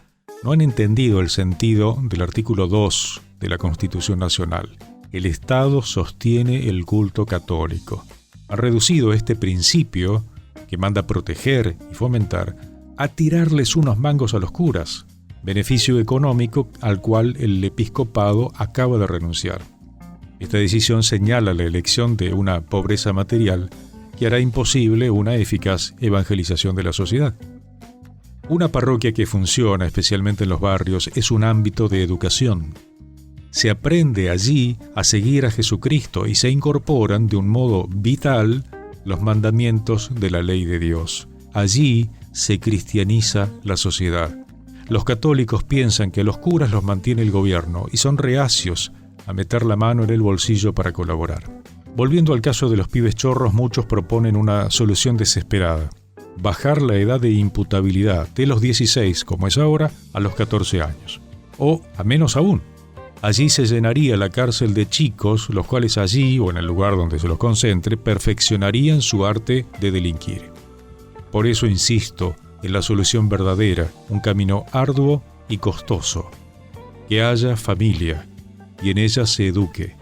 no han entendido el sentido del artículo 2 de la Constitución Nacional. El Estado sostiene el culto católico. Ha reducido este principio, que manda proteger y fomentar, a tirarles unos mangos a los curas, beneficio económico al cual el episcopado acaba de renunciar. Esta decisión señala la elección de una pobreza material que hará imposible una eficaz evangelización de la sociedad. Una parroquia que funciona, especialmente en los barrios, es un ámbito de educación. Se aprende allí a seguir a Jesucristo y se incorporan de un modo vital los mandamientos de la ley de Dios. Allí se cristianiza la sociedad. Los católicos piensan que los curas los mantiene el gobierno y son reacios a meter la mano en el bolsillo para colaborar. Volviendo al caso de los pibes chorros, muchos proponen una solución desesperada: bajar la edad de imputabilidad de los 16, como es ahora, a los 14 años. O, a menos aún, allí se llenaría la cárcel de chicos, los cuales allí, o en el lugar donde se los concentre, perfeccionarían su arte de delinquir. Por eso insisto en la solución verdadera, un camino arduo y costoso. Que haya familia y en ella se eduque,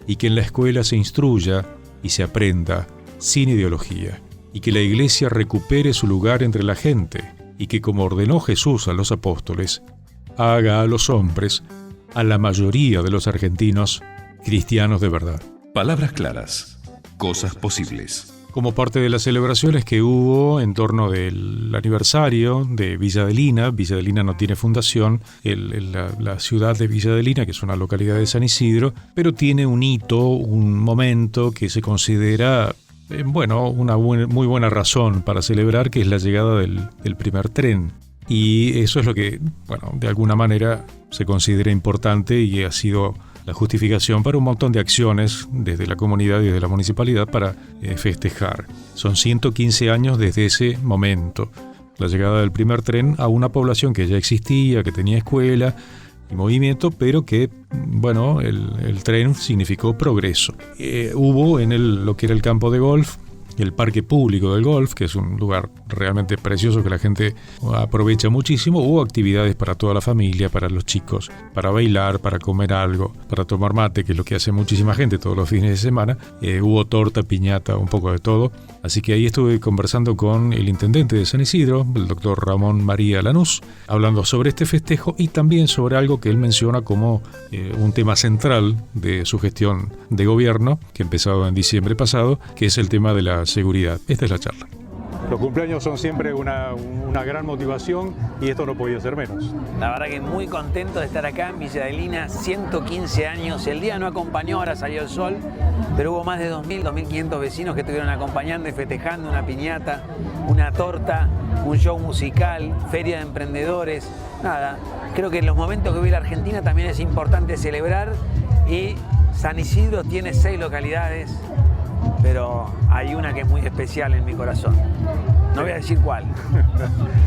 y que en la escuela se instruya y se aprenda sin ideología, y que la Iglesia recupere su lugar entre la gente, y que, como ordenó Jesús a los apóstoles, haga a los hombres, a la mayoría de los argentinos, cristianos de verdad. Palabras claras, cosas posibles. Como parte de las celebraciones que hubo en torno del aniversario de Villa Adelina no tiene fundación, la ciudad de Villa Adelina, que es una localidad de San Isidro, pero tiene un hito, un momento que se considera, una muy buena razón para celebrar, que es la llegada del primer tren. Y eso es lo que, de alguna manera se considera importante y ha sido la justificación para un montón de acciones desde la comunidad y desde la municipalidad para festejar. Son 115 años desde ese momento, la llegada del primer tren a una población que ya existía, que tenía escuela y movimiento, pero que, el tren significó progreso. Hubo en lo que era el campo de golf, el parque público del golf, que es un lugar realmente precioso que la gente aprovecha muchísimo. Hubo actividades para toda la familia, para los chicos, para bailar, para comer algo, para tomar mate, que es lo que hace muchísima gente todos los fines de semana. Hubo torta, piñata, un poco de todo. Así que ahí estuve conversando con el intendente de San Isidro, el doctor Ramón María Lanús, hablando sobre este festejo y también sobre algo que él menciona como un tema central de su gestión de gobierno, que ha empezado en diciembre pasado, que es el tema de la seguridad. Esta es la charla. Los cumpleaños son siempre una gran motivación y esto no podía ser menos. La verdad que muy contento de estar acá en Villa Adelina, 115 años. El día no acompañó, ahora salió el sol, pero hubo más de 2.000, 2.500 vecinos que estuvieron acompañando y festejando, una piñata, una torta, un show musical, feria de emprendedores. Nada, creo que en los momentos que vive la Argentina también es importante celebrar, y San Isidro tiene 6 localidades, pero hay una que es muy especial en mi corazón. No voy a decir cuál.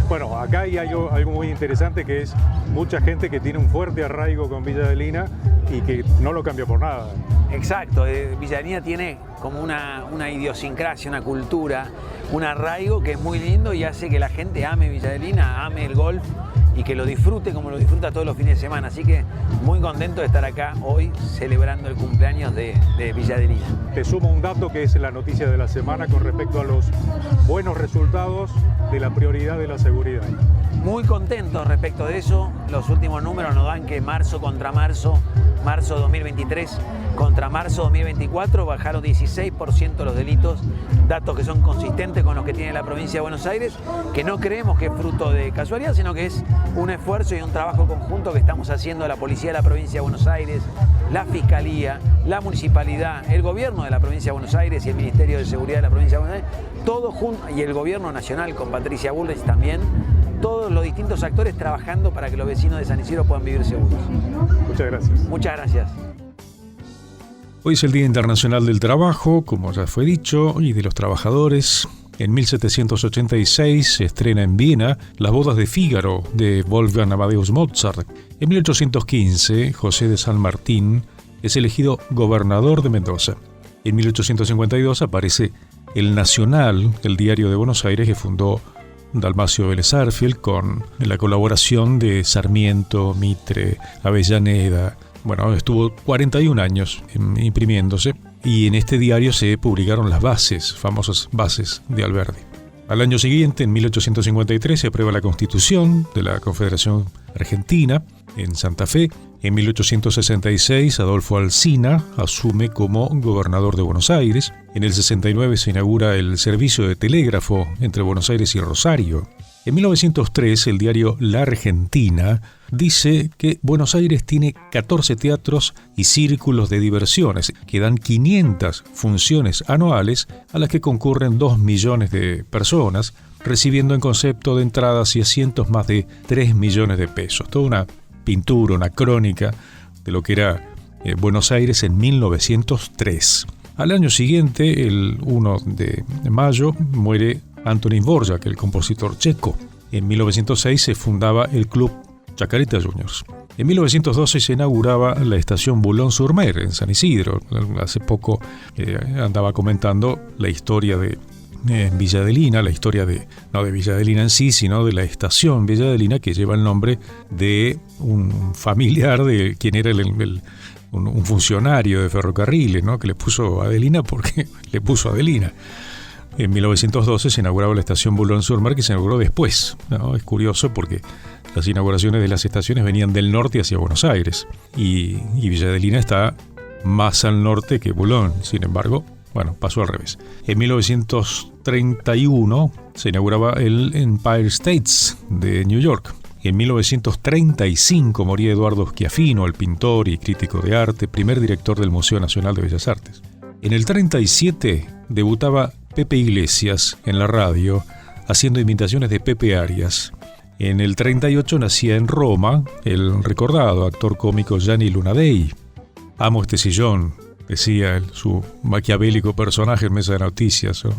Bueno, acá hay algo muy interesante, que es mucha gente que tiene un fuerte arraigo con Villa Adelina y que no lo cambia por nada. Exacto, Villa Adelina tiene como una idiosincrasia, una cultura, un arraigo que es muy lindo y hace que la gente ame Villa Adelina, ame el golf y que lo disfrute como lo disfruta todos los fines de semana. Así que muy contento de estar acá hoy celebrando el cumpleaños de Villa Adelina. Te sumo un dato que es la noticia de la semana con respecto a los buenos resultados de la prioridad de la seguridad. Muy contentos respecto de eso. Los últimos números nos dan que marzo 2023 contra marzo 2024 bajaron 16% los delitos, datos que son consistentes con los que tiene la provincia de Buenos Aires, que no creemos que es fruto de casualidad, sino que es un esfuerzo y un trabajo conjunto que estamos haciendo la Policía de la Provincia de Buenos Aires, la Fiscalía, la Municipalidad, el Gobierno de la Provincia de Buenos Aires y el Ministerio de Seguridad de la Provincia de Buenos Aires, todo junto, y el Gobierno Nacional con Patricia Bullrich también, todos los distintos actores trabajando para que los vecinos de San Isidro puedan vivir seguros. Muchas gracias. Muchas gracias. Hoy es el Día Internacional del Trabajo, como ya fue dicho, y de los trabajadores. En 1786 se estrena en Viena Las bodas de Fígaro de Wolfgang Amadeus Mozart. En 1815, José de San Martín es elegido gobernador de Mendoza. En 1852 aparece El Nacional, el diario de Buenos Aires que fundó Dalmacio Vélez Arfield, con la colaboración de Sarmiento, Mitre, Avellaneda. Bueno, estuvo 41 años imprimiéndose, y en este diario se publicaron las famosas bases de Alberdi. Al año siguiente, en 1853, se aprueba la Constitución de la Confederación Argentina en Santa Fe. En 1866, Adolfo Alsina asume como gobernador de Buenos Aires. En el 69 se inaugura el servicio de telégrafo entre Buenos Aires y Rosario. En 1903, el diario La Argentina dice que Buenos Aires tiene 14 teatros y círculos de diversiones que dan 500 funciones anuales a las que concurren 2 millones de personas, recibiendo en concepto de entradas y asientos más de 3 millones de pesos. Toda una pintura, una crónica de lo que era Buenos Aires en 1903. Al año siguiente, el 1 de mayo, muere Antonín Dvořák, el compositor checo. En 1906 se fundaba el Club Chacarita Juniors. En 1912 se inauguraba la estación Boulogne-sur-Mer en San Isidro. Hace poco andaba comentando la historia de Villa Adelina, la historia no de Villa Adelina en sí, sino de la estación Villa Adelina, que lleva el nombre de un familiar de quien era un funcionario de ferrocarriles, ¿no? Que le puso Adelina porque le puso Adelina. En 1912 se inauguraba la estación Boulogne-sur-Mer, que se inauguró después, ¿no? Es curioso porque las inauguraciones de las estaciones venían del norte hacia Buenos Aires, y Villa Adelina está más al norte que Boulogne. Sin embargo, bueno, pasó al revés. En 1931 se inauguraba el Empire State de New York. En 1935 moría Eduardo Schiaffino, el pintor y crítico de arte, primer director del Museo Nacional de Bellas Artes. En el 37 debutaba Pepe Iglesias en la radio, haciendo imitaciones de Pepe Arias. En el 38 nacía en Roma el recordado actor cómico Gianni Lunadei. Amo este sillón, decía su maquiavélico personaje en Mesa de Noticias, ¿no?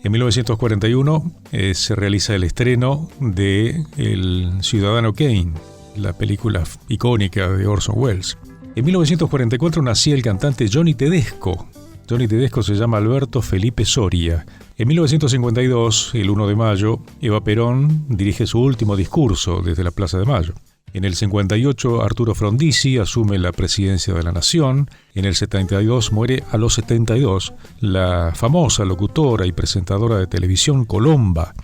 En 1941 se realiza el estreno de El Ciudadano Kane, la película icónica de Orson Welles. En 1944 nacía el cantante Johnny Tedesco. Johnny Tedesco se llama Alberto Felipe Soria. En 1952, el 1 de mayo, Eva Perón dirige su último discurso desde la Plaza de Mayo. En el 58, Arturo Frondizi asume la presidencia de la Nación. En el 72 muere a los 72 la famosa locutora y presentadora de televisión Colomba.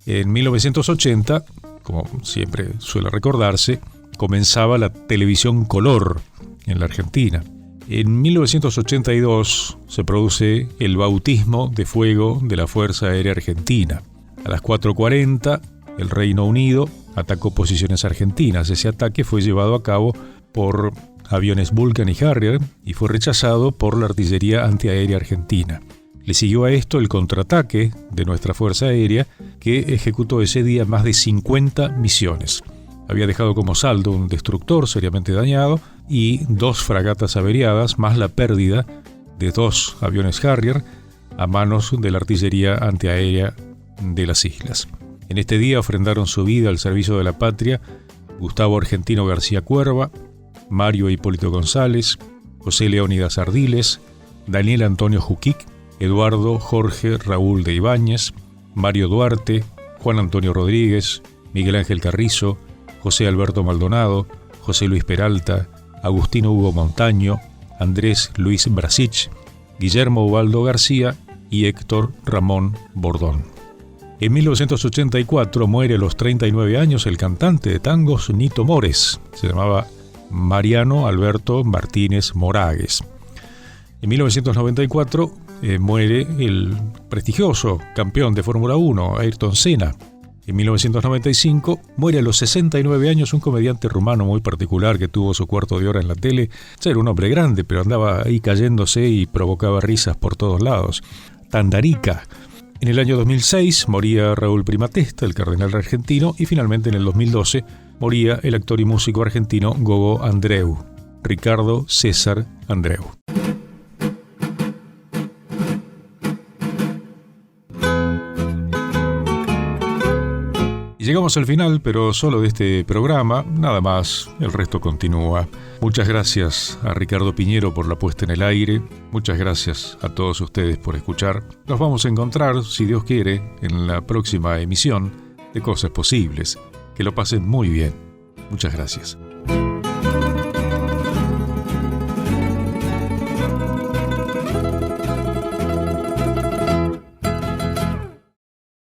En 1980, como siempre suele recordarse, comenzaba la televisión color en la Argentina. En 1982 se produce el bautismo de fuego de la Fuerza Aérea Argentina. A las 4:40, el Reino Unido atacó posiciones argentinas. Ese ataque fue llevado a cabo por aviones Vulcan y Harrier y fue rechazado por la artillería antiaérea argentina. Le siguió a esto el contraataque de nuestra Fuerza Aérea, que ejecutó ese día más de 50 misiones. Había dejado como saldo un destructor seriamente dañado y 2 fragatas averiadas, más la pérdida de 2 aviones Harrier a manos de la artillería antiaérea de las islas. En este día ofrendaron su vida al servicio de la patria Gustavo Argentino García Cuerva, Mario Hipólito González, José Leónidas Ardiles, Daniel Antonio Juquic, Eduardo Jorge Raúl de Ibáñez, Mario Duarte, Juan Antonio Rodríguez, Miguel Ángel Carrizo, José Alberto Maldonado, José Luis Peralta, Agustino Hugo Montaño, Andrés Luis Brasich, Guillermo Ubaldo García y Héctor Ramón Bordón. En 1984 muere a los 39 años el cantante de tangos Nito Mores. Se llamaba Mariano Alberto Martínez Moragues. En 1994 muere el prestigioso campeón de Fórmula 1, Ayrton Senna. En 1995 muere a los 69 años un comediante rumano muy particular que tuvo su cuarto de hora en la tele. Era un hombre grande, pero andaba ahí cayéndose y provocaba risas por todos lados. Tandarica. En el año 2006 moría Raúl Primatesta, el cardenal argentino, y finalmente en el 2012 moría el actor y músico argentino Gogo Andreu, Ricardo César Andreu. Llegamos al final, pero solo de este programa, nada más, el resto continúa. Muchas gracias a Ricardo Piñero por la puesta en el aire, muchas gracias a todos ustedes por escuchar. Nos vamos a encontrar, si Dios quiere, en la próxima emisión de Cosas Posibles. Que lo pasen muy bien. Muchas gracias.